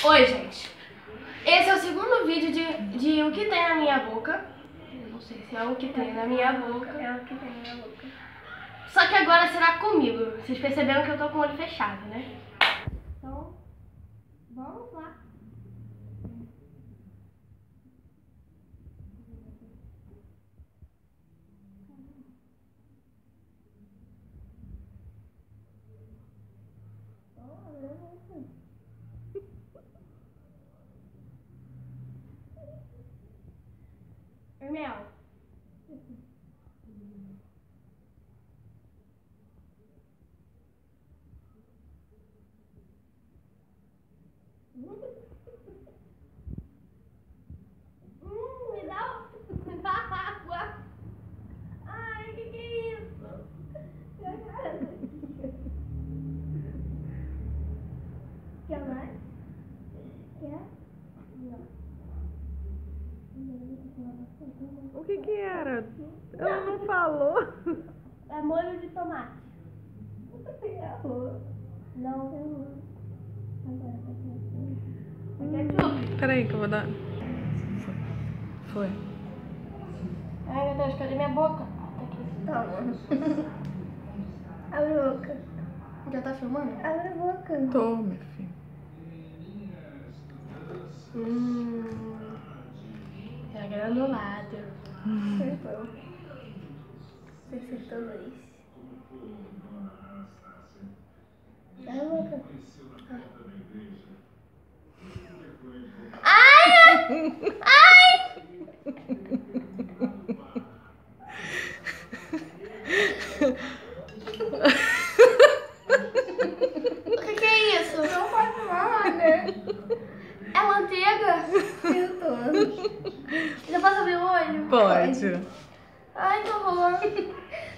Oi, gente. Esse é o segundo vídeo de o que tem na minha boca. Eu não sei se é o que tem na minha boca. É o que tem na minha boca. Só que agora será comigo. Vocês perceberam que eu tô com o olho fechado, né? Então, vamos lá. Mel. Me dá água. Ai, que é isso? Quer mais? Quer? Não. O que era? Ela não falou. É molho de tomate. Errou. Não. Errou. Agora tá É ketchup. Peraí que eu vou dar. Foi. Ai, meu Deus, cadê minha boca? Tá aqui. Toma. Abre a boca. Já tá filmando? Abre a boca. Tô, meu filho. É granulado. Acertou. Você acertou dois. Abre a boca. O que é isso? Não pode falar, né? É manteiga? Acertou. Já posso abrir o olho? Pode. Ai, que horror.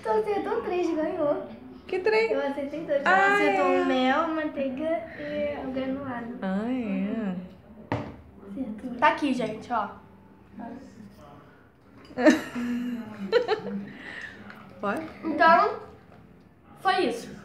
Tu acertou três, ganhou. Que trem? Eu acertei dois. Tu Ah, acertou é. o mel, manteiga e o granulado. Ah, é. Acertou. Tá aqui, gente, ó. Pode? Então, foi isso.